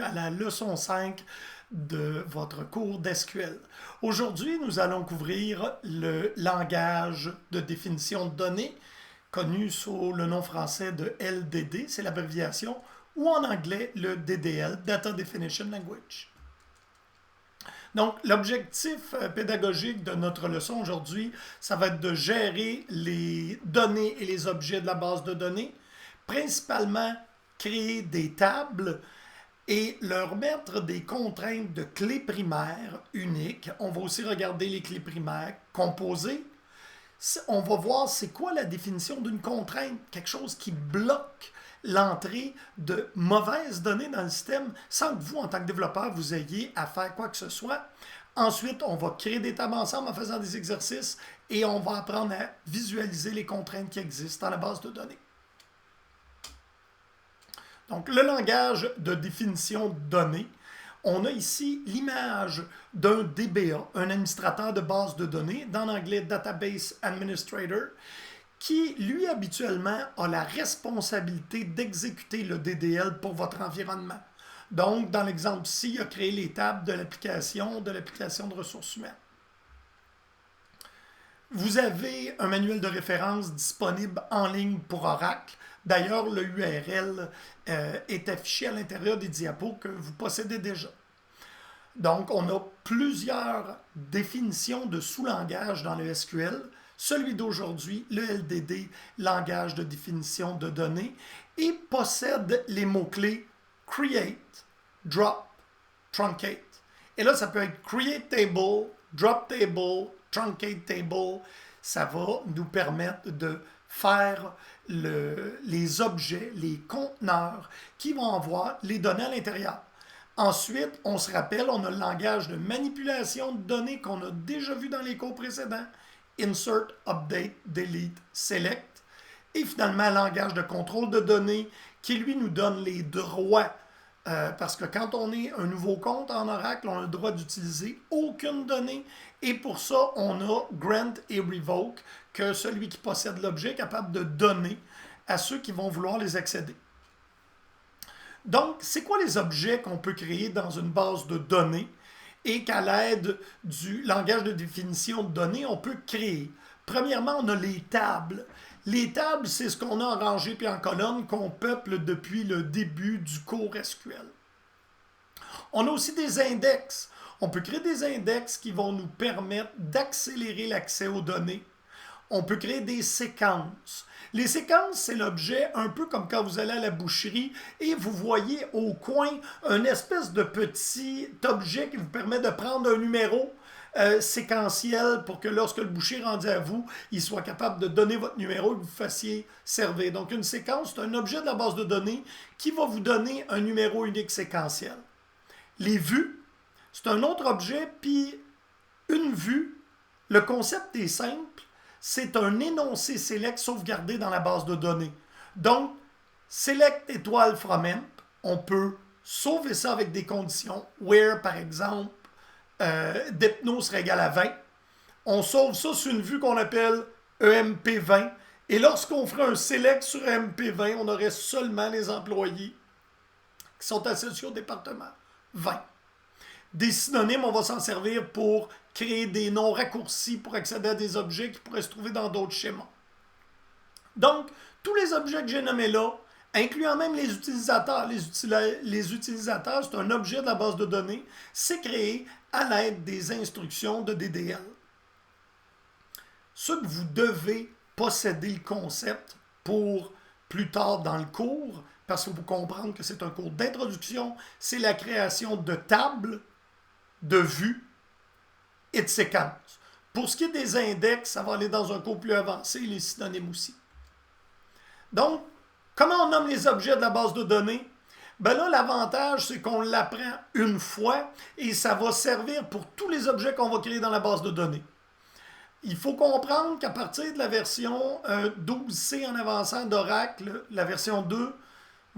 à la leçon 5 de votre cours d'SQL. Aujourd'hui, nous allons couvrir le langage de définition de données, connu sous le nom français de LDD, c'est l'abréviation, ou en anglais le DDL, Data Definition Language. Donc, l'objectif pédagogique de notre leçon aujourd'hui, ça va être de gérer les données et les objets de la base de données, principalement créer des tables et leur mettre des contraintes de clés primaires uniques. On va aussi regarder les clés primaires composées. On va voir c'est quoi la définition d'une contrainte, quelque chose qui bloque l'entrée de mauvaises données dans le système sans que vous, en tant que développeur, vous ayez à faire quoi que ce soit. Ensuite, on va créer des tables ensemble en faisant des exercices et on va apprendre à visualiser les contraintes qui existent dans la base de données. Donc, le langage de définition de données, on a ici l'image d'un DBA, un administrateur de base de données, dans l'anglais Database Administrator, qui, lui, habituellement, a la responsabilité d'exécuter le DDL pour votre environnement. Donc, dans l'exemple-ci, il a créé les tables de l'application de ressources humaines. Vous avez un manuel de référence disponible en ligne pour Oracle. D'ailleurs, le URL est affiché à l'intérieur des diapos que vous possédez déjà. Donc, on a plusieurs définitions de sous-langage dans le SQL. Celui d'aujourd'hui, le LDD, langage de définition de données, et possède les mots-clés create, drop, truncate. Et là, ça peut être create table, drop table, truncate table. Ça va nous permettre de faire les objets, les conteneurs qui vont avoir les données à l'intérieur. Ensuite, on se rappelle, on a le langage de manipulation de données qu'on a déjà vu dans les cours précédents. Insert, Update, Delete, Select. Et finalement, le langage de contrôle de données qui, lui, nous donne les droits. Parce que quand on est un nouveau compte en Oracle, on a le droit d'utiliser aucune donnée. Et pour ça, on a Grant et Revoke, que celui qui possède l'objet est capable de donner à ceux qui vont vouloir les accéder. Donc, c'est quoi les objets qu'on peut créer dans une base de données et qu'à l'aide du langage de définition de données, on peut créer? Premièrement, on a les tables. Les tables, c'est ce qu'on a en rangée puis en colonne qu'on peuple depuis le début du cours SQL. On a aussi des index. On peut créer des index qui vont nous permettre d'accélérer l'accès aux données. On peut créer des séquences. Les séquences, c'est l'objet un peu comme quand vous allez à la boucherie et vous voyez au coin un espèce de petit objet qui vous permet de prendre un numéro séquentiel pour que lorsque le boucher est rendu à vous, il soit capable de donner votre numéro et que vous fassiez servir. Donc une séquence, c'est un objet de la base de données qui va vous donner un numéro unique séquentiel. Les vues, c'est un autre objet, puis une vue, le concept est simple, c'est un énoncé select sauvegardé dans la base de données. Donc, select étoile from emp, on peut sauver ça avec des conditions, where par exemple, depno serait égal à 20. On sauve ça sur une vue qu'on appelle EMP20. Et lorsqu'on ferait un select sur EMP20, on aurait seulement les employés qui sont associés au département 20. Des synonymes, on va s'en servir pour créer des noms raccourcis pour accéder à des objets qui pourraient se trouver dans d'autres schémas. Donc, tous les objets que j'ai nommés là, incluant même les utilisateurs. Les utilisateurs, c'est un objet de la base de données. C'est créé à l'aide des instructions de DDL. Ce que vous devez posséder le concept pour plus tard dans le cours, parce qu'il faut comprendre que c'est un cours d'introduction, c'est la création de tables, de vues et de séquences. Pour ce qui est des index, ça va aller dans un cours plus avancé, les synonymes aussi. Donc, comment on nomme les objets de la base de données? Ben là, l'avantage, c'est qu'on l'apprend une fois et ça va servir pour tous les objets qu'on va créer dans la base de données. Il faut comprendre qu'à partir de la version 12C en avançant d'Oracle, la version 2,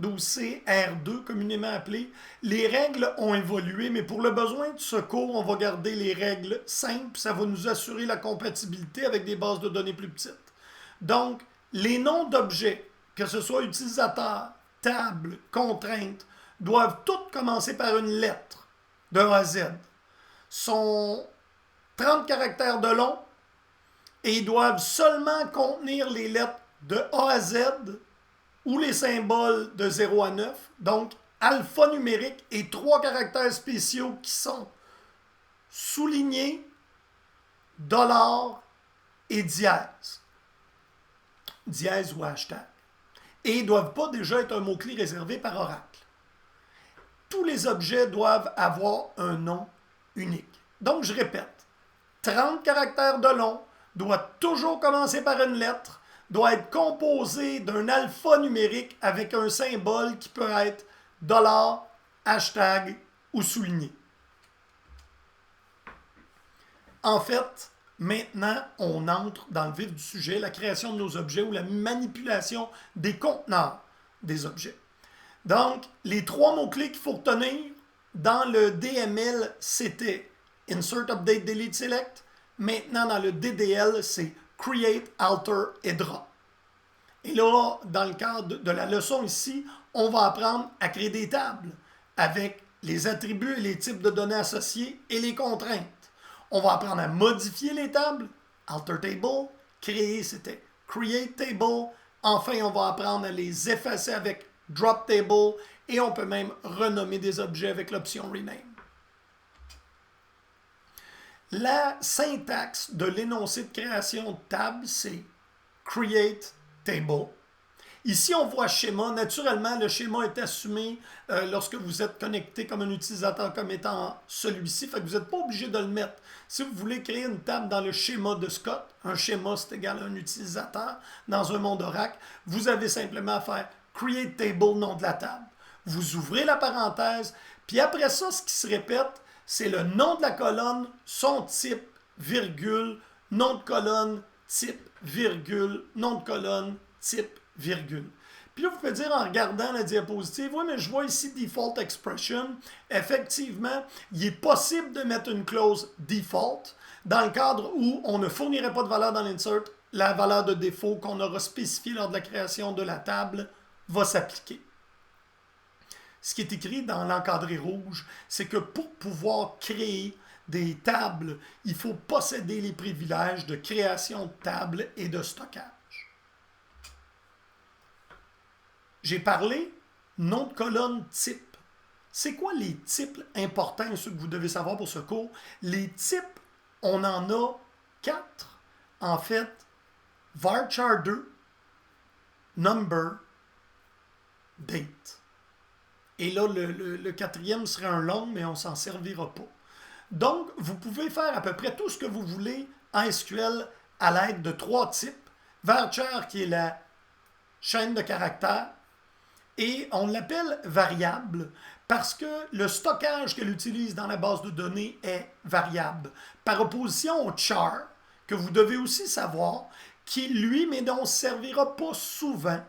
12C R2 communément appelée, les règles ont évolué, mais pour le besoin de ce cours, on va garder les règles simples. Ça va nous assurer la compatibilité avec des bases de données plus petites. Donc, les noms d'objets, que ce soit utilisateur, table, contrainte, doivent toutes commencer par une lettre de A à Z. Sont 30 caractères de long et ils doivent seulement contenir les lettres de A à Z ou les symboles de 0 à 9. Donc, alphanumérique et 3 caractères spéciaux qui sont souligné, dollar et dièse. Dièse ou hashtag. Et ils ne doivent pas déjà être un mot-clé réservé par Oracle. Tous les objets doivent avoir un nom unique. Donc, je répète, 30 caractères de long, doit toujours commencer par une lettre, doit être composé d'un alphanumérique avec un symbole qui peut être dollar, hashtag ou souligné. En fait, maintenant, on entre dans le vif du sujet, la création de nos objets ou la manipulation des conteneurs des objets. Donc, les 3 mots-clés qu'il faut retenir dans le DML, c'était Insert, Update, Delete, Select. Maintenant, dans le DDL, c'est Create, Alter et Draw. Et là, dans le cadre de la leçon ici, on va apprendre à créer des tables avec les attributs et les types de données associés et les contraintes. On va apprendre à modifier les tables, Alter Table, créer, c'était Create Table. Enfin, on va apprendre à les effacer avec Drop Table et on peut même renommer des objets avec l'option Rename. La syntaxe de l'énoncé de création de table, c'est Create Table. Ici, on voit schéma. Naturellement, le schéma est assumé lorsque vous êtes connecté comme un utilisateur comme étant celui-ci. Fait que vous n'êtes pas obligé de le mettre. Si vous voulez créer une table dans le schéma de Scott, un schéma c'est égal à un utilisateur dans un monde Oracle, vous avez simplement à faire Create Table, nom de la table. Vous ouvrez la parenthèse, puis après ça, ce qui se répète, c'est le nom de la colonne, son type, virgule, nom de colonne, type, virgule, nom de colonne, type, virgule. Puis là, vous pouvez dire en regardant la diapositive, oui, mais je vois ici Default Expression. Effectivement, il est possible de mettre une clause Default dans le cadre où on ne fournirait pas de valeur dans l'insert. La valeur de défaut qu'on aura spécifiée lors de la création de la table va s'appliquer. Ce qui est écrit dans l'encadré rouge, c'est que pour pouvoir créer des tables, il faut posséder les privilèges de création de tables et de stockage. J'ai parlé nom de colonne type. C'est quoi les types importants, ceux que vous devez savoir pour ce cours? Les types, on en a 4. En fait, varchar 2, number, date. Et là, le 4e serait un long, mais on ne s'en servira pas. Donc, vous pouvez faire à peu près tout ce que vous voulez en SQL à l'aide de 3 types. Varchar, qui est la chaîne de caractères, et on l'appelle variable parce que le stockage qu'elle utilise dans la base de données est variable. Par opposition au char, que vous devez aussi savoir, qui lui, mais dont on ne servira pas souvent,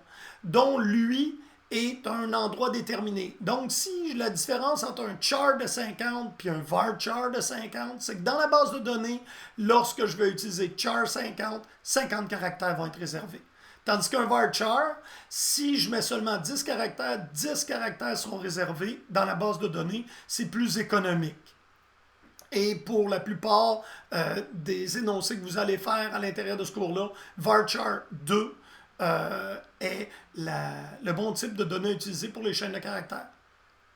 dont lui est un endroit déterminé. Donc, si la différence entre un char de 50 et un varchar de 50, c'est que dans la base de données, lorsque je vais utiliser char 50, 50 caractères vont être réservés. Tandis qu'un varchar, si je mets seulement 10 caractères seront réservés dans la base de données. C'est plus économique. Et pour la plupart des énoncés que vous allez faire à l'intérieur de ce cours-là, varchar 2 est le bon type de données utilisé pour les chaînes de caractères.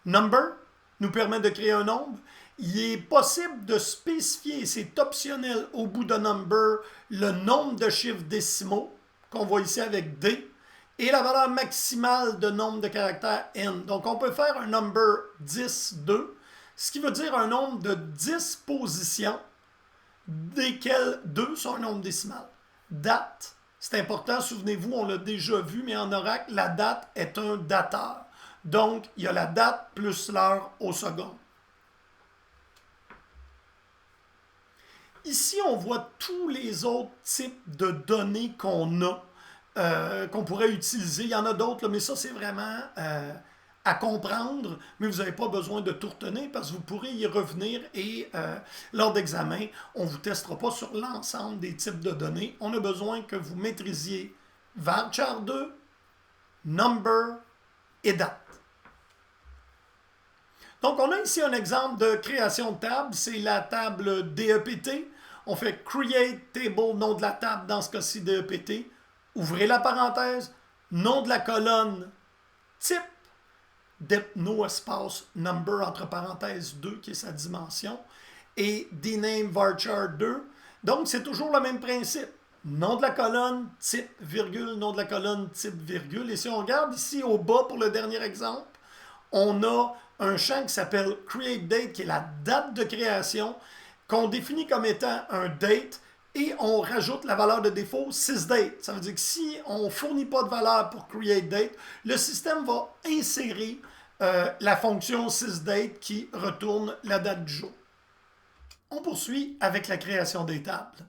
Number nous permet de créer un nombre. Il est possible de spécifier, c'est optionnel au bout de number, le nombre de chiffres décimaux qu'on voit ici avec D, et la valeur maximale de nombre de caractères N. Donc, on peut faire un number 10, 2, ce qui veut dire un nombre de 10 positions, desquelles 2 sont un nombre décimal. Date, c'est important, souvenez-vous, on l'a déjà vu, mais en Oracle, la date est un dateur. Donc, il y a la date plus l'heure au second. Ici, on voit tous les autres types de données qu'on a, qu'on pourrait utiliser. Il y en a d'autres, mais ça, c'est vraiment à comprendre, mais vous n'avez pas besoin de tout retenir parce que vous pourrez y revenir et lors d'examen, on ne vous testera pas sur l'ensemble des types de données. On a besoin que vous maîtrisiez varchar 2, number et date. Donc, on a ici un exemple de création de table. C'est la table DEPT. On fait Create Table, nom de la table, dans ce cas-ci DEPT. Ouvrez la parenthèse, nom de la colonne, type, no espace number, entre parenthèses 2, qui est sa dimension, et dname varchar 2. Donc, c'est toujours le même principe. Nom de la colonne, type, virgule, nom de la colonne, type, virgule. Et si on regarde ici au bas pour le dernier exemple, on a un champ qui s'appelle createDate, qui est la date de création, qu'on définit comme étant un date, et on rajoute la valeur de défaut sysdate. Ça veut dire que si on ne fournit pas de valeur pour createDate, le système va insérer la fonction sysdate qui retourne la date du jour. On poursuit avec la création des tables.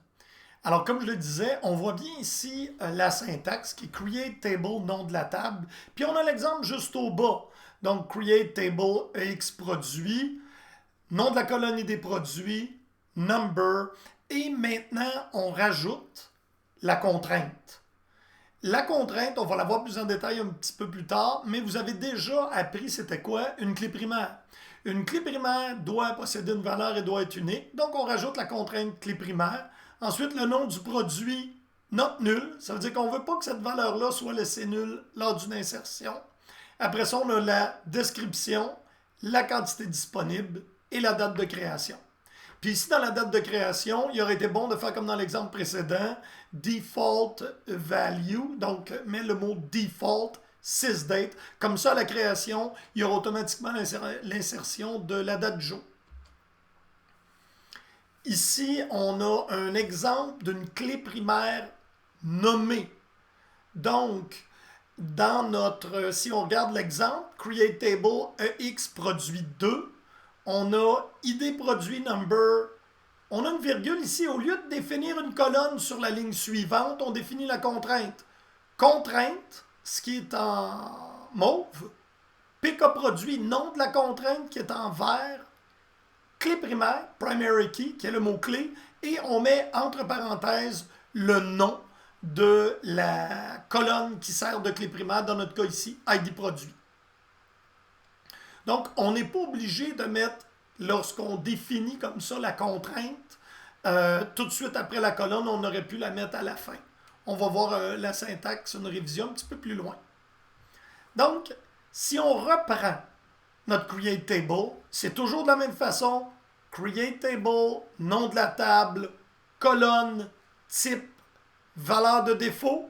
Alors, comme je le disais, on voit bien ici la syntaxe qui est create table, nom de la table. Puis on a l'exemple juste au bas. Donc, create table EX produit, nom de la colonie des produits, number. Et maintenant, on rajoute la contrainte. La contrainte, on va la voir plus en détail un petit peu plus tard, mais vous avez déjà appris c'était quoi une clé primaire. Une clé primaire doit posséder une valeur et doit être unique. Donc, on rajoute la contrainte clé primaire. Ensuite, le nom du produit, not nul. Ça veut dire qu'on ne veut pas que cette valeur-là soit laissée nulle lors d'une insertion. Après ça, on a la description, la quantité disponible et la date de création. Puis ici, dans la date de création, il aurait été bon de faire comme dans l'exemple précédent, default value, donc mets le mot default sysdate. Comme ça, à la création, il y aura automatiquement l'insertion de la date du jour. Ici, on a un exemple d'une clé primaire nommée. Donc, dans notre, si on regarde l'exemple, create table EX produit 2, on a ID produit number. On a une virgule ici. Au lieu de définir une colonne sur la ligne suivante, on définit la contrainte. Contrainte, ce qui est en mauve. PK produit, nom de la contrainte qui est en vert. Clé primaire, primary key, qui est le mot-clé, et on met entre parenthèses le nom de la colonne qui sert de clé primaire, dans notre cas ici, ID produit. Donc, on n'est pas obligé de mettre, lorsqu'on définit comme ça la contrainte, tout de suite après la colonne, on aurait pu la mettre à la fin. On va voir la syntaxe, une révision un petit peu plus loin. Donc, si on reprend notre create table, c'est toujours de la même façon. Create table, nom de la table, colonne, type, valeur de défaut.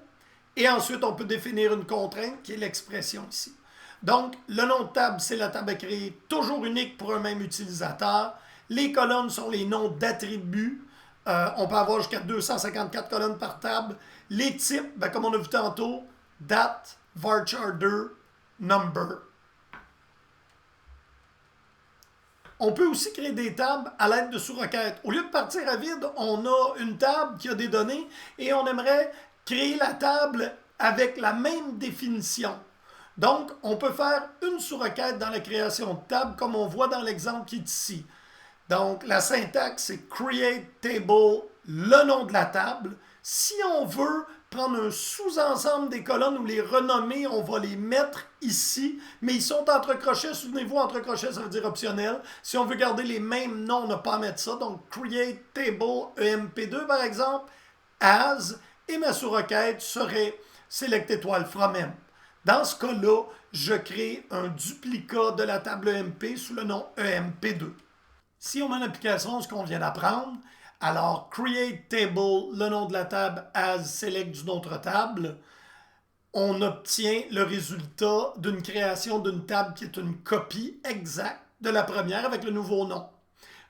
Et ensuite, on peut définir une contrainte qui est l'expression ici. Donc, le nom de table, c'est la table à créer, toujours unique pour un même utilisateur. Les colonnes sont les noms d'attributs. On peut avoir jusqu'à 254 colonnes par table. Les types, ben, comme on a vu tantôt, date, varchar 2, number. On peut aussi créer des tables à l'aide de sous-requêtes. Au lieu de partir à vide, on a une table qui a des données et on aimerait créer la table avec la même définition. Donc, on peut faire une sous-requête dans la création de table, comme on voit dans l'exemple qui est ici. Donc, la syntaxe, c'est create table, le nom de la table. Si on veut prendre un sous-ensemble des colonnes ou les renommer, on va les mettre ici, mais ils sont entre crochets. Souvenez-vous, entre crochets, ça veut dire optionnel. Si on veut garder les mêmes noms, on n'a pas à mettre ça. Donc, create table EMP2, par exemple, as, et ma sous-requête serait select étoile from M. Dans ce cas-là, je crée un duplicat de la table EMP sous le nom EMP2. Si on met en application ce qu'on vient d'apprendre, alors create table, le nom de la table, as select d'une autre table, on obtient le résultat d'une création d'une table qui est une copie exacte de la première avec le nouveau nom.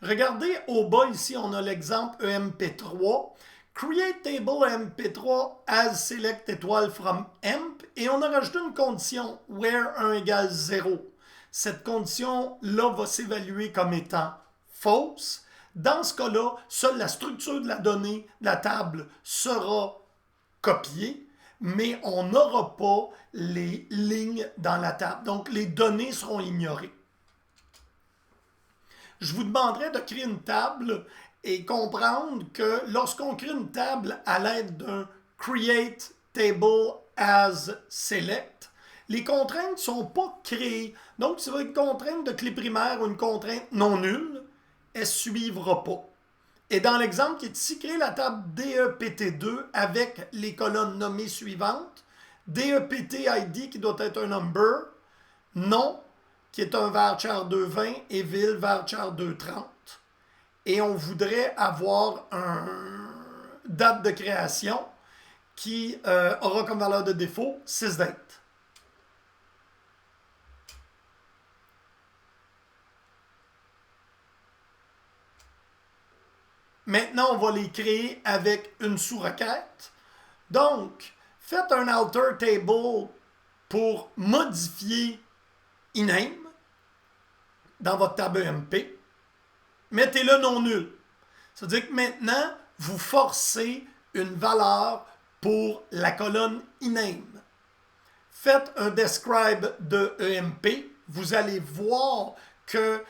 Regardez au bas ici, on a l'exemple EMP3. Create table EMP3 as select étoile from emp et on a rajouté une condition where 1 égale 0. Cette condition-là va s'évaluer comme étant fausse. Dans ce cas-là, seule la structure de la donnée, de la table, sera copiée, mais on n'aura pas les lignes dans la table. Donc, les données seront ignorées. Je vous demanderai de créer une table et comprendre que lorsqu'on crée une table à l'aide d'un create table as select, les contraintes ne sont pas créées. Donc, si vous avez une contrainte de clé primaire ou une contrainte non nulle, elle ne suivra pas. Et dans l'exemple qui est ici, créer la table DEPT2 avec les colonnes nommées suivantes. DEPT-ID qui doit être un number, nom qui est un varchar 220 et ville varchar 230. Et on voudrait avoir une date de création qui aura comme valeur de défaut 6 dates. Maintenant, on va les créer avec une sous-requête. Donc, faites un alter table pour modifier iname dans votre table EMP. Mettez-le non nul. Ça veut dire que maintenant, vous forcez une valeur pour la colonne iname. Faites un describe de EMP. Vous allez voir que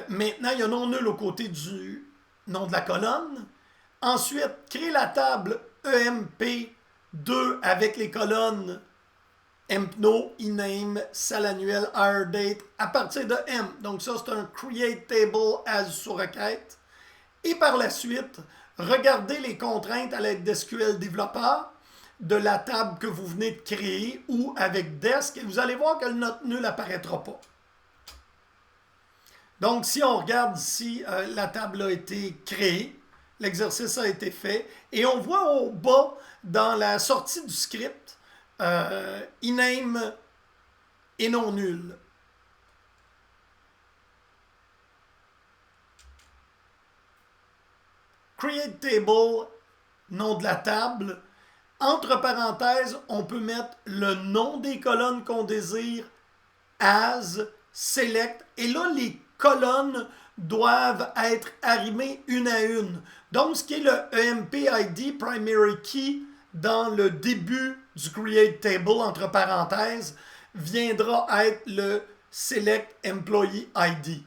maintenant, il y a non nul au côté du nom de la colonne. Ensuite, créez la table EMP2 avec les colonnes empno, iname, salle annuelle, hire date à partir de M. Donc ça, c'est un create table as sous requête. Et par la suite, regardez les contraintes à l'aide d'SQL Developer de la table que vous venez de créer ou avec desk et vous allez voir que le note nul n'apparaîtra pas. Donc, si on regarde ici, la table a été créée, l'exercice a été fait, et on voit au bas, dans la sortie du script, iname et non nul. Create table, nom de la table. Entre parenthèses, on peut mettre le nom des colonnes qu'on désire, as, select, et là, les colonnes doivent être arrimées une à une. Donc, ce qui est le EMP-ID primary key dans le début du create table, entre parenthèses, viendra être le select employee ID.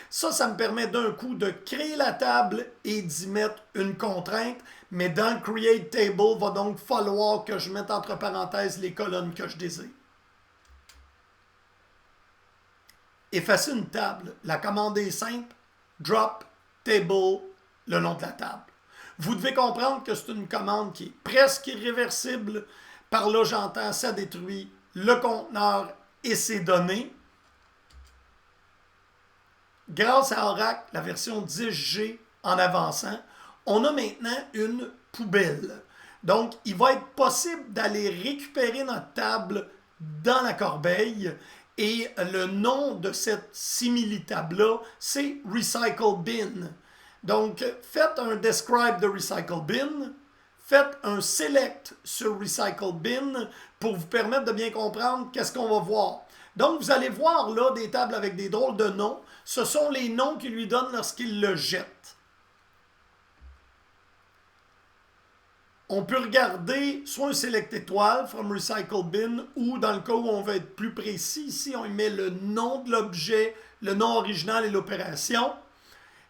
Ça me permet d'un coup de créer la table et d'y mettre une contrainte, mais dans le create table, il va donc falloir que je mette entre parenthèses les colonnes que je désire. Effacer une table. La commande est simple. Drop table, le nom de la table. Vous devez comprendre que c'est une commande qui est presque irréversible. Par là, j'entends, ça détruit le conteneur et ses données. Grâce à Oracle, la version 10G en avançant, on a maintenant une poubelle. Donc, il va être possible d'aller récupérer notre table dans la corbeille. Et le nom de cette simili-table-là, c'est Recycle Bin. Donc, faites un describe de Recycle Bin, faites un select sur Recycle Bin pour vous permettre de bien comprendre qu'est-ce qu'on va voir. Donc, vous allez voir là des tables avec des drôles de noms. Ce sont les noms qu'il lui donne lorsqu'il le jette. On peut regarder soit un select étoile from recycle bin ou dans le cas où on veut être plus précis, ici on y met le nom de l'objet, le nom original et l'opération.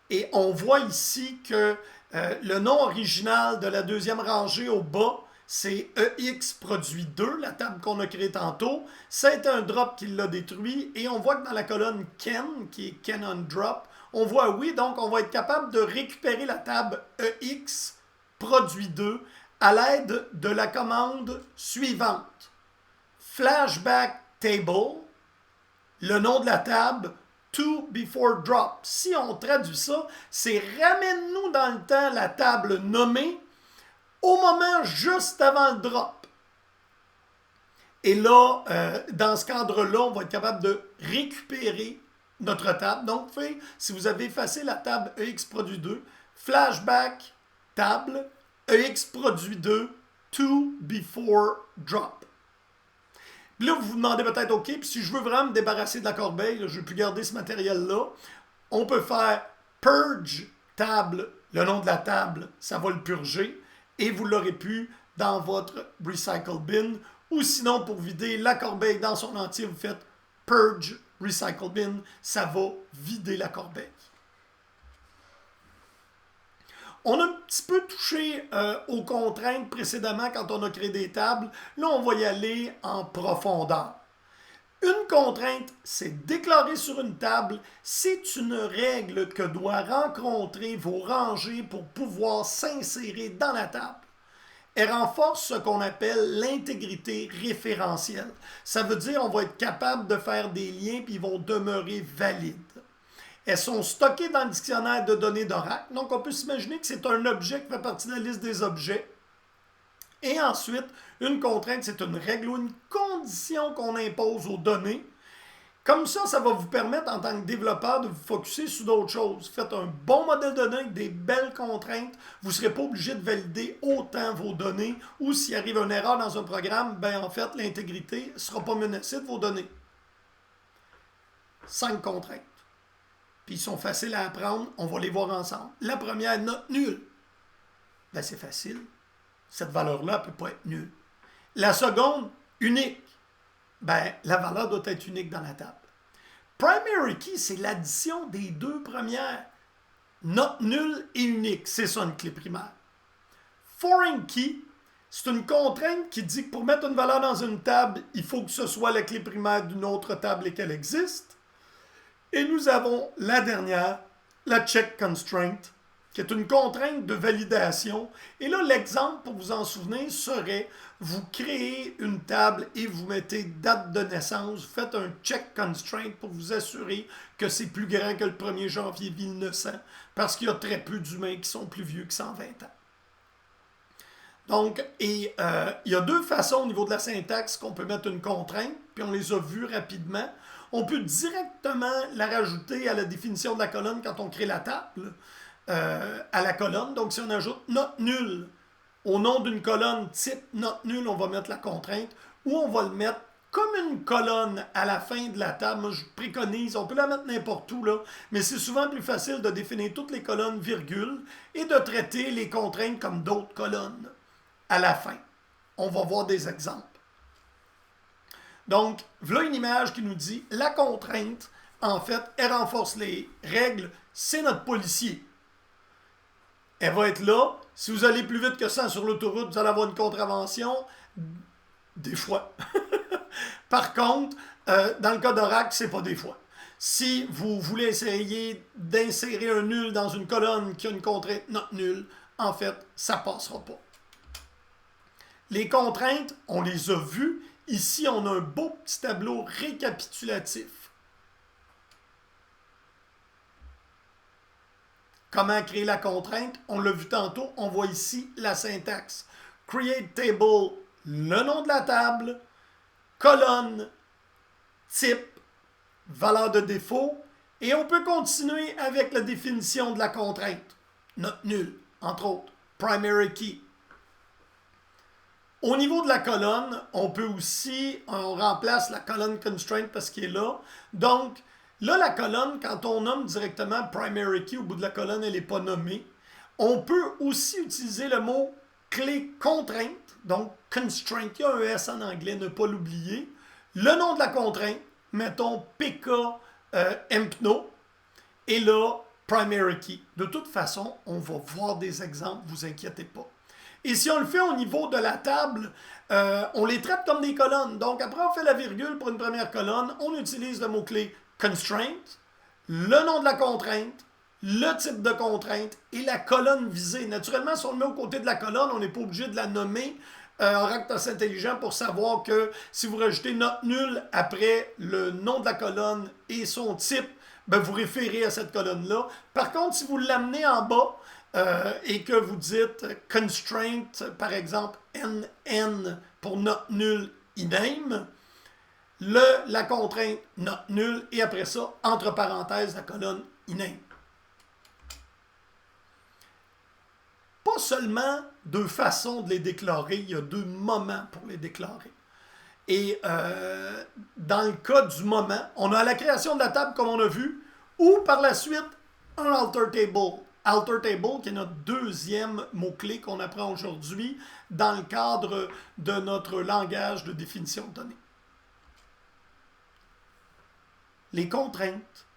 Et on voit ici que le nom original de la deuxième rangée au bas, c'est EX produit 2, la table qu'on a créée tantôt. C'est un drop qui l'a détruit. Et on voit que dans la colonne Ken, qui est Ken on drop, on voit oui, donc on va être capable de récupérer la table EX produit 2 à l'aide de la commande suivante. Flashback table, le nom de la table, to before drop. Si on traduit ça, c'est ramène-nous dans le temps la table nommée au moment juste avant le drop. Et là, dans ce cadre-là, on va être capable de récupérer notre table. Donc, si vous avez effacé la table EX produit 2, flashback table, EX produit 2, to before drop. Puis là, vous vous demandez peut-être, OK, puis si je veux vraiment me débarrasser de la corbeille, là, je ne veux plus garder ce matériel-là, on peut faire purge table, le nom de la table, ça va le purger, et vous l'aurez pu dans votre recycle bin, ou sinon, pour vider la corbeille dans son entier, vous faites purge recycle bin, ça va vider la corbeille. On a un petit peu touché aux contraintes précédemment quand on a créé des tables. Là, on va y aller en profondeur. Une contrainte, c'est déclaré sur une table, c'est une règle que doit rencontrer vos rangées pour pouvoir s'insérer dans la table. Elle renforce ce qu'on appelle l'intégrité référentielle. Ça veut dire qu'on va être capable de faire des liens puis ils vont demeurer valides. Elles sont stockées dans le dictionnaire de données d'Oracle. Donc, on peut s'imaginer que c'est un objet qui fait partie de la liste des objets. Et ensuite, une contrainte, c'est une règle ou une condition qu'on impose aux données. Comme ça va vous permettre, en tant que développeur, de vous focusser sur d'autres choses. Faites un bon modèle de données avec des belles contraintes. Vous ne serez pas obligé de valider autant vos données. Ou s'il arrive une erreur dans un programme, ben en fait, l'intégrité ne sera pas menacée de vos données. 5 contraintes. Puis ils sont faciles à apprendre. On va les voir ensemble. La première, note nulle. Ben c'est facile. Cette valeur-là ne peut pas être nulle. La seconde, unique. Ben, la valeur doit être unique dans la table. Primary key, c'est l'addition des deux premières. Note nulle et unique, c'est ça une clé primaire. Foreign key, c'est une contrainte qui dit que pour mettre une valeur dans une table, il faut que ce soit la clé primaire d'une autre table et qu'elle existe. Et nous avons la dernière, la check constraint, qui est une contrainte de validation. Et là, l'exemple, pour vous en souvenir, serait vous créez une table et vous mettez date de naissance, vous faites un check constraint pour vous assurer que c'est plus grand que le 1er janvier 1900, parce qu'il y a très peu d'humains qui sont plus vieux que 120 ans. Donc, il y a deux façons au niveau de la syntaxe qu'on peut mettre une contrainte, puis on les a vues rapidement. On peut directement la rajouter à la définition de la colonne quand on crée la table, à la colonne. Donc, si on ajoute note nulle au nom d'une colonne type note nulle, on va mettre la contrainte, ou on va le mettre comme une colonne à la fin de la table. Moi, je préconise, on peut la mettre n'importe où, là, mais c'est souvent plus facile de définir toutes les colonnes virgules et de traiter les contraintes comme d'autres colonnes à la fin. On va voir des exemples. Donc, voilà une image qui nous dit la contrainte, en fait, elle renforce les règles, c'est notre policier. Elle va être là. Si vous allez plus vite que ça sur l'autoroute, vous allez avoir une contravention. Des fois. Par contre, dans le cas d'Oracle, c'est pas des fois. Si vous voulez essayer d'insérer un nul dans une colonne qui a une contrainte note nulle, en fait, ça ne passera pas. Les contraintes, on les a vues. Ici, on a un beau petit tableau récapitulatif. Comment créer la contrainte? On l'a vu tantôt, on voit ici la syntaxe. Create table, le nom de la table, colonne, type, valeur de défaut, et on peut continuer avec la définition de la contrainte. Note nulle, entre autres, primary key. Au niveau de la colonne, on peut aussi, on remplace la colonne constraint parce qu'elle est là. Donc, là, la colonne, quand on nomme directement primary key, au bout de la colonne, elle n'est pas nommée. On peut aussi utiliser le mot clé contrainte, donc constraint, il y a un S en anglais, ne pas l'oublier. Le nom de la contrainte, mettons PK Empno, et là, primary key. De toute façon, on va voir des exemples, vous inquiétez pas. Et si on le fait au niveau de la table, on les traite comme des colonnes. Donc, après, on fait la virgule pour une première colonne. On utilise le mot-clé constraint, le nom de la contrainte, le type de contrainte et la colonne visée. Naturellement, si on le met aux côtés de la colonne, on n'est pas obligé de la nommer. Oracle est intelligent pour savoir que si vous rajoutez note nulle après le nom de la colonne et son type, ben vous référez à cette colonne-là. Par contre, si vous l'amenez en bas, et que vous dites constraint, par exemple, NN pour note nulle iname, la contrainte note nulle, et après ça, entre parenthèses, la colonne iname. Pas seulement deux façons de les déclarer, il y a deux moments pour les déclarer. Et dans le cas du moment, on a la création de la table comme on a vu, ou par la suite, un alter table. Alter table, qui est notre deuxième mot-clé qu'on apprend aujourd'hui dans le cadre de notre langage de définition de données. Les contraintes,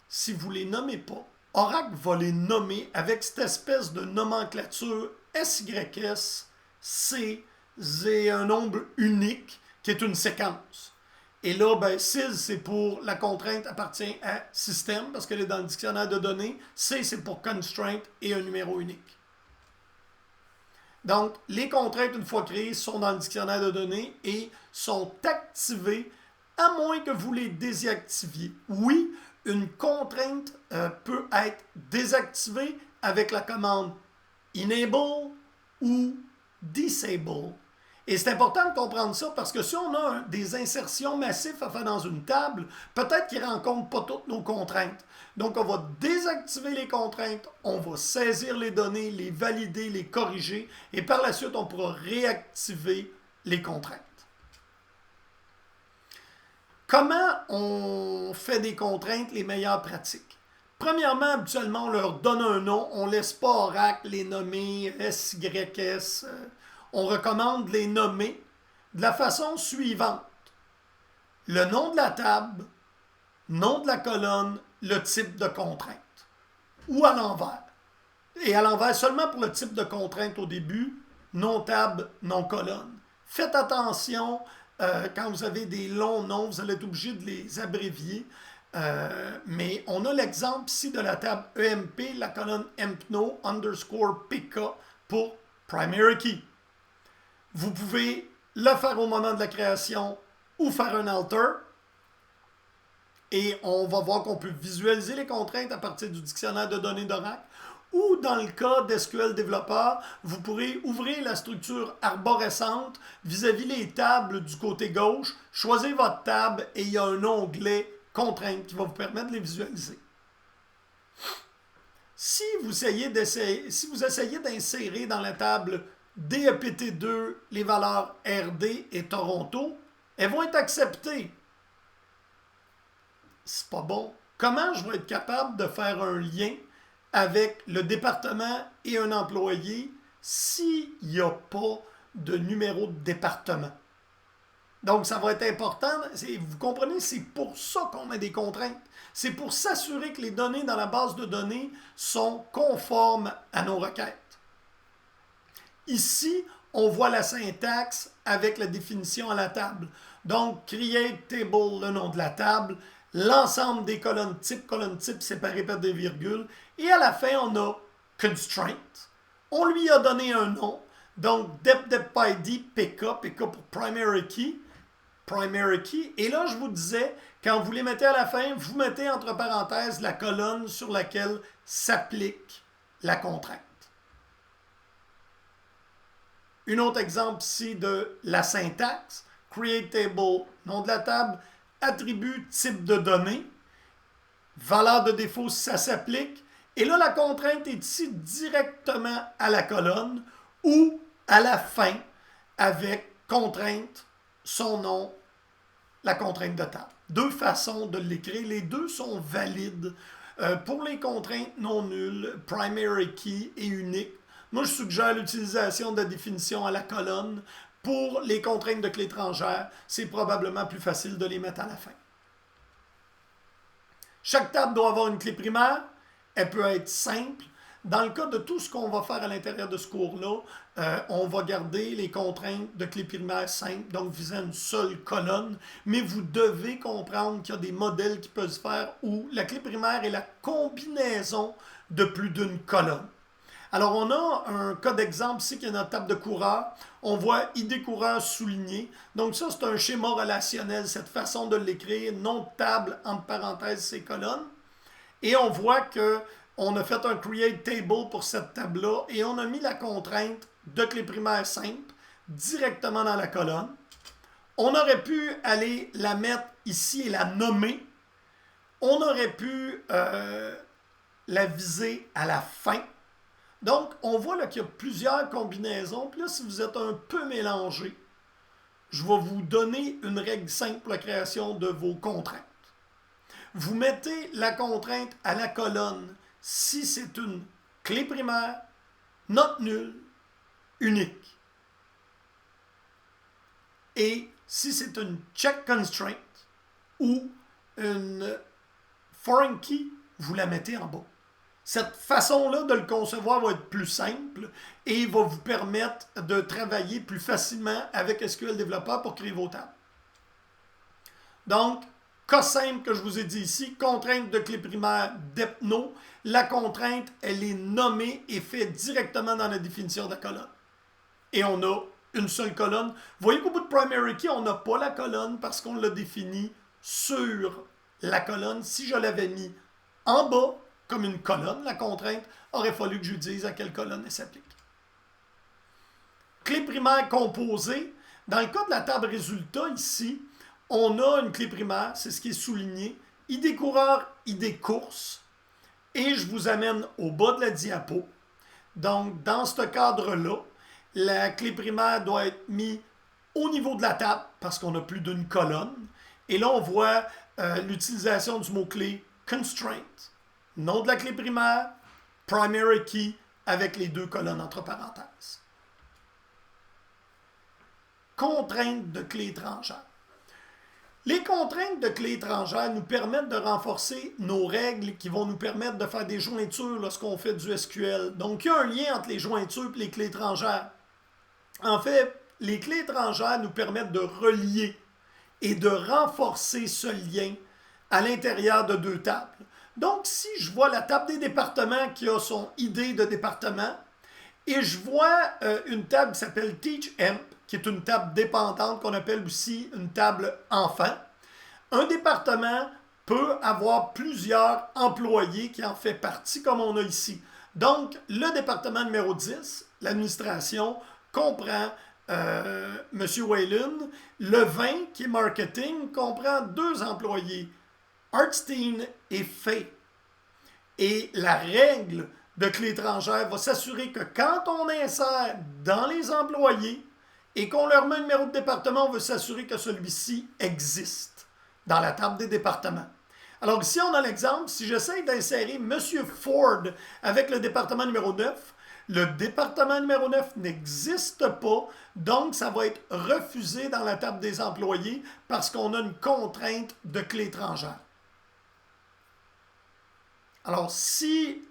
si vous ne les nommez pas, Oracle va les nommer avec cette espèce de nomenclature SYS, C, un nombre unique qui est une séquence. Et là, ben, SIS, c'est pour la contrainte appartient à système, parce qu'elle est dans le dictionnaire de données. C, c'est pour constraint et un numéro unique. Donc, les contraintes, une fois créées, sont dans le dictionnaire de données et sont activées à moins que vous les désactiviez. Oui, une contrainte peut être désactivée avec la commande enable ou disable. Et c'est important de comprendre ça parce que si on a des insertions massives à faire dans une table, peut-être qu'ils ne rencontrent pas toutes nos contraintes. Donc, on va désactiver les contraintes, on va saisir les données, les valider, les corriger, et par la suite, on pourra réactiver les contraintes. Comment on fait des contraintes les meilleures pratiques? Premièrement, habituellement, on leur donne un nom. On ne laisse pas Oracle les nommer SYS. On recommande de les nommer de la façon suivante. Le nom de la table, nom de la colonne, le type de contrainte. Ou à l'envers. Et à l'envers seulement pour le type de contrainte au début, non table, non colonne. Faites attention, quand vous avez des longs noms, vous allez être obligé de les abrévier. Mais on a l'exemple ici de la table EMP, la colonne empno underscore PK pour primary key. Vous pouvez le faire au moment de la création ou faire un alter. Et on va voir qu'on peut visualiser les contraintes à partir du dictionnaire de données d'Oracle. Ou dans le cas d'SQL Developer, vous pourrez ouvrir la structure arborescente vis-à-vis les tables du côté gauche, choisir votre table et il y a un onglet contraintes qui va vous permettre de les visualiser. Si vous essayez d'insérer dans la table DEPT2 les valeurs RD et Toronto, elles vont être acceptées. C'est pas bon. Comment je vais être capable de faire un lien avec le département et un employé s'il n'y a pas de numéro de département? Donc, ça va être important. Vous comprenez, c'est pour ça qu'on met des contraintes. C'est pour s'assurer que les données dans la base de données sont conformes à nos requêtes. Ici, on voit la syntaxe avec la définition à la table. Donc, create table, le nom de la table, l'ensemble des colonnes type séparées par des virgules. Et à la fin, on a constraint. On lui a donné un nom. Donc, dep.id, PK pour primary key. Et là, je vous disais, quand vous les mettez à la fin, vous mettez entre parenthèses la colonne sur laquelle s'applique la contrainte. Un autre exemple ici de la syntaxe. Create table, nom de la table, attribut, type de données, valeur de défaut si ça s'applique. Et là, la contrainte est ici directement à la colonne ou à la fin avec contrainte, son nom, la contrainte de table. Deux façons de l'écrire. Les deux sont valides. Pour les contraintes non nulles, primary key et unique, moi je suggère l'utilisation de la définition à la colonne. Pour les contraintes de clé étrangère, c'est probablement plus facile de les mettre à la fin. Chaque table doit avoir une clé primaire. Elle peut être simple. Dans le cas de tout ce qu'on va faire à l'intérieur de ce cours-là, on va garder les contraintes de clé primaire simples, donc visant une seule colonne, mais vous devez comprendre qu'il y a des modèles qui peuvent se faire où la clé primaire est la combinaison de plus d'une colonne. Alors, on a un cas d'exemple ici qui est notre table de coureur. On voit ID coureur souligné. Donc ça, c'est un schéma relationnel, cette façon de l'écrire, nom de table, entre parenthèses, ces colonnes. Et on voit que on a fait un create table pour cette table-là et on a mis la contrainte de clé primaire simple directement dans la colonne. On aurait pu aller la mettre ici et la nommer. On aurait pu la viser à la fin. Donc, on voit là qu'il y a plusieurs combinaisons. Puis là, si vous êtes un peu mélangé, je vais vous donner une règle simple pour la création de vos contraintes. Vous mettez la contrainte à la colonne si c'est une clé primaire, not nulle, unique. Et si c'est une check constraint ou une foreign key, vous la mettez en bas. Cette façon-là de le concevoir va être plus simple et va vous permettre de travailler plus facilement avec SQL Developer pour créer vos tables. Donc, cas simple que je vous ai dit ici, contrainte de clé primaire d'Epno. La contrainte, elle est nommée et faite directement dans la définition de la colonne. Et on a une seule colonne. Vous voyez qu'au bout de primary key, on n'a pas la colonne parce qu'on l'a définie sur la colonne. Si je l'avais mis en bas, comme une colonne, la contrainte, aurait fallu que je dise à quelle colonne elle s'applique. Clé primaire composée. Dans le cas de la table résultat, ici, on a une clé primaire, c'est ce qui est souligné. ID coureur, ID course. Et je vous amène au bas de la diapo. Donc, dans ce cadre-là, la clé primaire doit être mise au niveau de la table parce qu'on a plus d'une colonne. Et là, on voit l'utilisation du mot-clé constraint. Nom de la clé primaire, primary key avec les deux colonnes entre parenthèses. Contraintes de clé étrangère. Les contraintes de clé étrangère nous permettent de renforcer nos règles qui vont nous permettre de faire des jointures lorsqu'on fait du SQL. Donc, il y a un lien entre les jointures et les clés étrangères. En fait, les clés étrangères nous permettent de relier et de renforcer ce lien à l'intérieur de deux tables. Donc, si je vois la table des départements qui a son ID de département, et je vois une table qui s'appelle TeachEmp, qui est une table dépendante qu'on appelle aussi une table enfant. Un département peut avoir plusieurs employés qui en fait partie, comme on a ici. Donc, le département numéro 10, l'administration, comprend M. Whalen. Le 20, qui est marketing, comprend 2 employés, Artstein et Fay. Et la règle de clé étrangère va s'assurer que quand on insère dans les employés et qu'on leur met un numéro de département, on veut s'assurer que celui-ci existe dans la table des départements. Alors ici, on a l'exemple, si j'essaie d'insérer M. Ford avec le département numéro 9, le département numéro 9 n'existe pas, donc ça va être refusé dans la table des employés parce qu'on a une contrainte de clé étrangère. Alors si,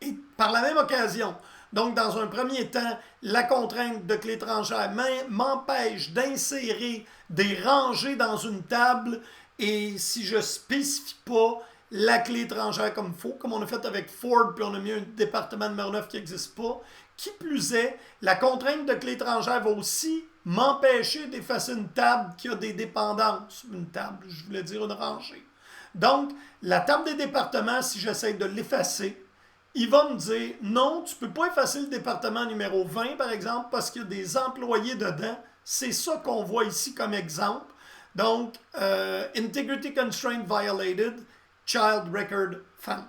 et par la même occasion, donc dans un premier temps, la contrainte de clé étrangère m'empêche d'insérer des rangées dans une table et si je ne spécifie pas la clé étrangère comme il faut, comme on a fait avec Ford, puis on a mis un département numéro 9 qui n'existe pas. Qui plus est, la contrainte de clé étrangère va aussi m'empêcher d'effacer une table qui a des dépendances. Une table, je voulais dire une rangée. Donc, la table des départements, si j'essaie de l'effacer, il va me dire, non, tu ne peux pas effacer le département numéro 20, par exemple, parce qu'il y a des employés dedans. C'est ça qu'on voit ici comme exemple. Donc, Integrity Constraint Violated, Child Record Found.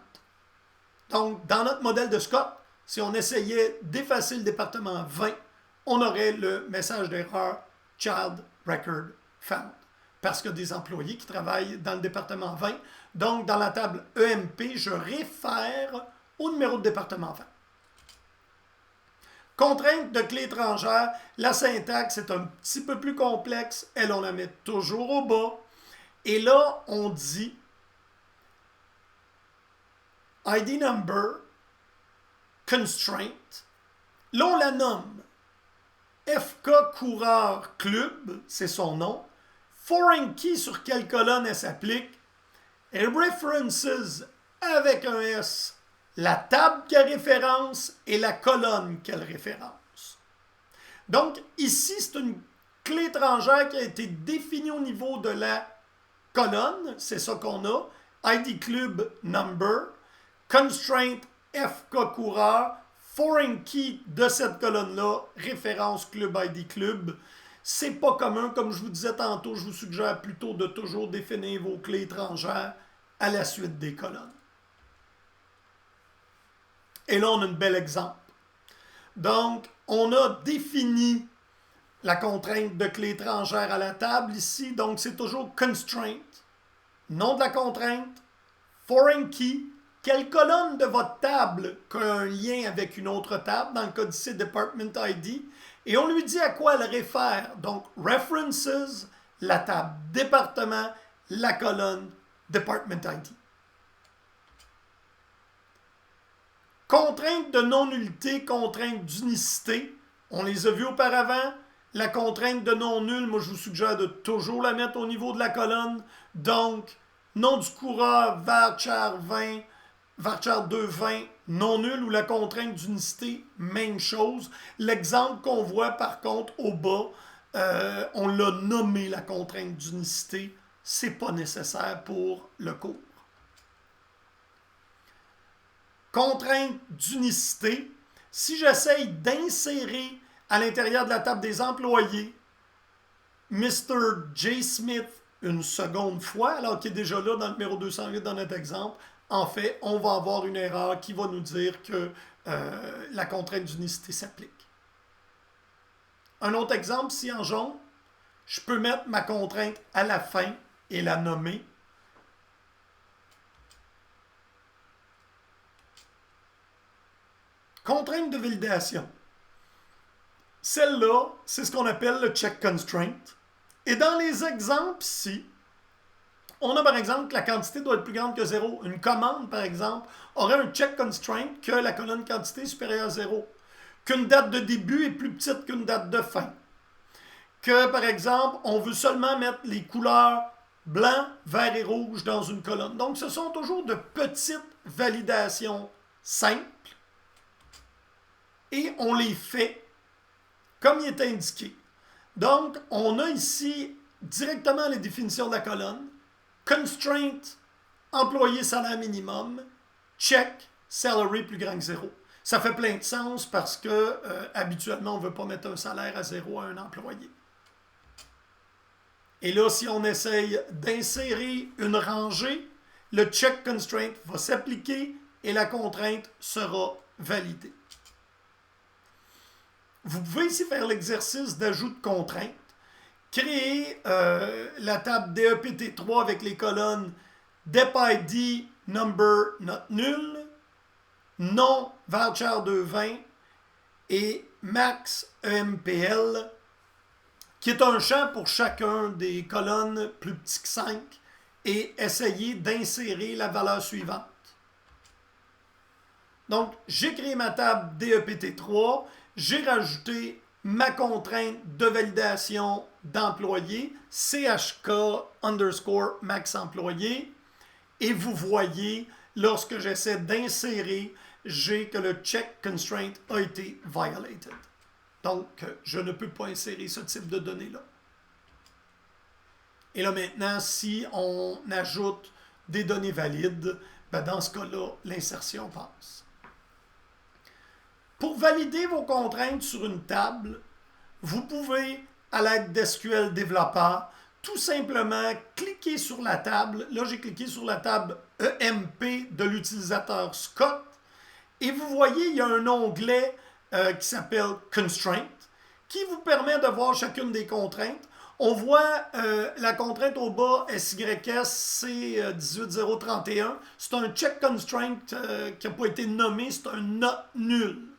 Donc, dans notre modèle de Scott, si on essayait d'effacer le département 20, on aurait le message d'erreur Child Record Found. Parce qu'il y a des employés qui travaillent dans le département 20. Donc, dans la table EMP, je réfère au numéro de département 20. Contrainte de clé étrangère, la syntaxe est un petit peu plus complexe. Elle, on la met toujours au bas. Et là, on dit ID number, constraint. Là, on la nomme. FK coureur club, c'est son nom. Foreign key, sur quelle colonne elle s'applique. Et references, avec un S, la table qu'elle référence et la colonne qu'elle référence. Donc, ici, c'est une clé étrangère qui a été définie au niveau de la colonne. C'est ça qu'on a. ID club number, constraint FK coureur, foreign key de cette colonne-là, référence club ID club. C'est pas commun, comme je vous disais tantôt, je vous suggère plutôt de toujours définir vos clés étrangères à la suite des colonnes. Et là, on a un bel exemple. Donc, on a défini la contrainte de clé étrangère à la table ici. Donc, c'est toujours constraint, nom de la contrainte, foreign key, quelle colonne de votre table qui a un lien avec une autre table, dans le cas d'ici, Department ID, et on lui dit à quoi elle réfère. Donc, References, la table département, la colonne Department ID. Contrainte de non-nullité, contrainte d'unicité. On les a vus auparavant. La contrainte de non nul, moi je vous suggère de toujours la mettre au niveau de la colonne. Donc, nom du coureur, varchar 20, varchar 2, 20, non nul, ou la contrainte d'unicité, même chose. L'exemple qu'on voit par contre au bas, on l'a nommé la contrainte d'unicité. C'est pas nécessaire pour le cours. Contrainte d'unicité. Si j'essaye d'insérer à l'intérieur de la table des employés Mr. J. Smith une seconde fois, alors qu'il est déjà là dans le numéro 208 dans notre exemple, en fait, on va avoir une erreur qui va nous dire que la contrainte d'unicité s'applique. Un autre exemple, si en jaune, je peux mettre ma contrainte à la fin et la nommer. Contrainte de validation. Celle-là, c'est ce qu'on appelle le check constraint. Et dans les exemples ici, on a par exemple que la quantité doit être plus grande que 0. Une commande, par exemple, aurait un check constraint que la colonne quantité est supérieure à 0. Qu'une date de début est plus petite qu'une date de fin. Que, par exemple, on veut seulement mettre les couleurs blanc, vert et rouge dans une colonne. Donc, ce sont toujours de petites validations simples. Et on les fait comme il est indiqué. Donc, on a ici directement les définitions de la colonne. Constraint, employé salaire minimum. Check, salary plus grand que 0. Ça fait plein de sens parce que habituellement, on ne veut pas mettre un salaire à 0 à un employé. Et là, si on essaye d'insérer une rangée, le check constraint va s'appliquer et la contrainte sera validée. Vous pouvez ici faire l'exercice d'ajout de contrainte. Créer la table DEPT3 avec les colonnes DEPID number not nul, non voucher 220 et max EMPL, qui est un champ pour chacun des colonnes plus petit que 5, et essayer d'insérer la valeur suivante. Donc, j'ai créé ma table DEPT3, j'ai rajouté ma contrainte de validation d'employé, CHK underscore max employé, et vous voyez, lorsque j'essaie d'insérer, j'ai que le check constraint a été violated. Donc, je ne peux pas insérer ce type de données-là. Et là maintenant, si on ajoute des données valides, ben dans ce cas-là, l'insertion passe. Pour valider vos contraintes sur une table, vous pouvez, à l'aide d'SQL Developer, tout simplement cliquer sur la table. Là, j'ai cliqué sur la table EMP de l'utilisateur Scott. Et vous voyez, il y a un onglet qui s'appelle Constraint, qui vous permet de voir chacune des contraintes. On voit la contrainte au bas, SYS C18031. C'est un check constraint qui n'a pas été nommé, c'est un not nul.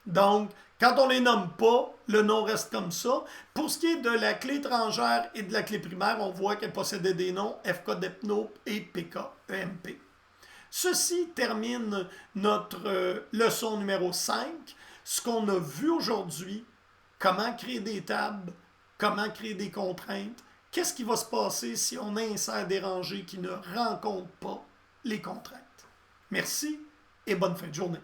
Donc, quand on ne les nomme pas, le nom reste comme ça. Pour ce qui est de la clé étrangère et de la clé primaire, on voit qu'elle possédait des noms FK Depno et PK EMP. Ceci termine notre leçon numéro 5. Ce qu'on a vu aujourd'hui, comment créer des tables, comment créer des contraintes, qu'est-ce qui va se passer si on insère des rangées qui ne rencontrent pas les contraintes. Merci et bonne fin de journée.